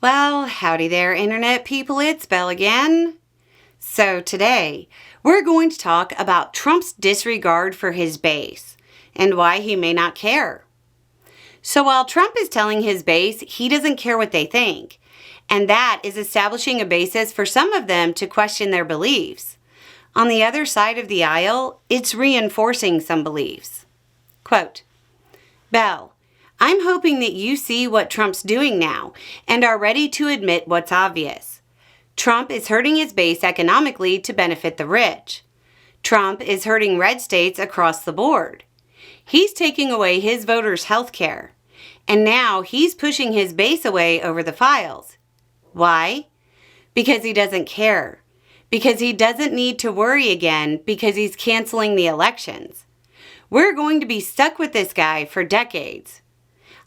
Well, howdy there, Internet people. It's Belle again. So today, we're going to talk about Trump's disregard for his base and why he may not care. So while Trump is telling his base he doesn't care what they think, and that is establishing a basis for some of them to question their beliefs, on the other side of the aisle, it's reinforcing some beliefs. Quote, Belle, I'm hoping that you see what Trump's doing now and are ready to admit what's obvious. Trump is hurting his base economically to benefit the rich. Trump is hurting red states across the board. He's taking away his voters' health care. And now he's pushing his base away over the files. Why? Because he doesn't care. Because he doesn't need to worry again because he's canceling the elections. We're going to be stuck with this guy for decades.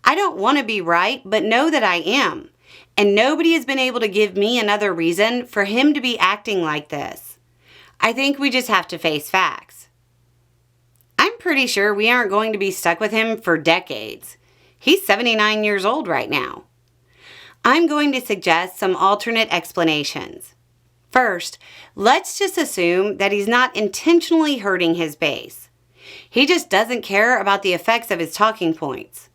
I don't want to be right, but know that I am. And nobody has been able to give me another reason for him to be acting like this. I think we just have to face facts. I'm pretty sure we aren't going to be stuck with him for decades. He's 79 years old right now. I'm going to suggest some alternate explanations. First, let's just assume that he's not intentionally hurting his base. He just doesn't care about the effects of his talking points.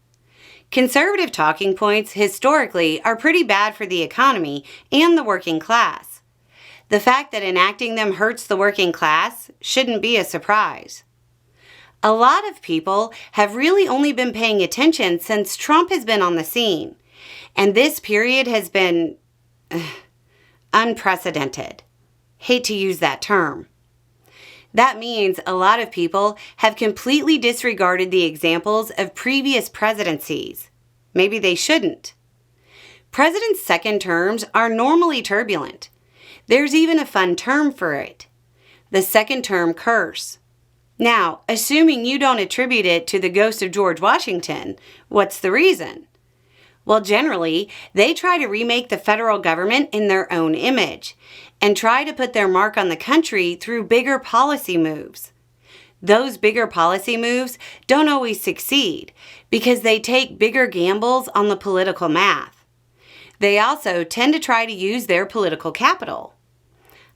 Conservative talking points historically are pretty bad for the economy and the working class. The fact that enacting them hurts the working class shouldn't be a surprise. A lot of people have really only been paying attention since Trump has been on the scene, and this period has been unprecedented. Hate to use that term. That means a lot of people have completely disregarded the examples of previous presidencies. Maybe they shouldn't. Presidents' second terms are normally turbulent. There's even a fun term for it, the second term curse. Now, assuming you don't attribute it to the ghost of George Washington, what's the reason? Well, generally, they try to remake the federal government in their own image and try to put their mark on the country through bigger policy moves. Those bigger policy moves don't always succeed because they take bigger gambles on the political math. They also tend to try to use their political capital.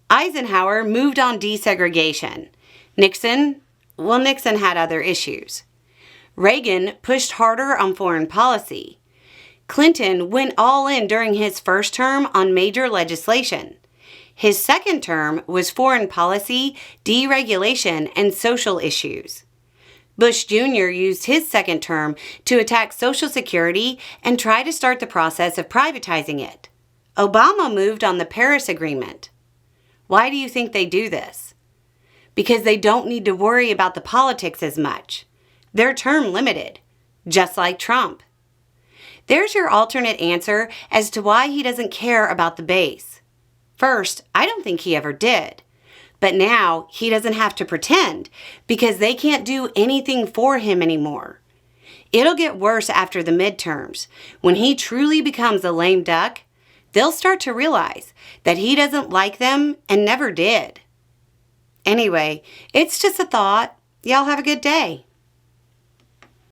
Eisenhower moved on desegregation. Nixon had other issues. Reagan pushed harder on foreign policy. Clinton went all in during his first term on major legislation. His second term was foreign policy, deregulation, and social issues. Bush Jr. used his second term to attack Social Security and try to start the process of privatizing it. Obama moved on the Paris Agreement. Why do you think they do this? Because they don't need to worry about the politics as much. They're term limited, just like Trump. There's your alternate answer as to why he doesn't care about the base. First, I don't think he ever did. But now he doesn't have to pretend because they can't do anything for him anymore. It'll get worse after the midterms. When he truly becomes a lame duck, they'll start to realize that he doesn't like them and never did. Anyway, it's just a thought. Y'all have a good day.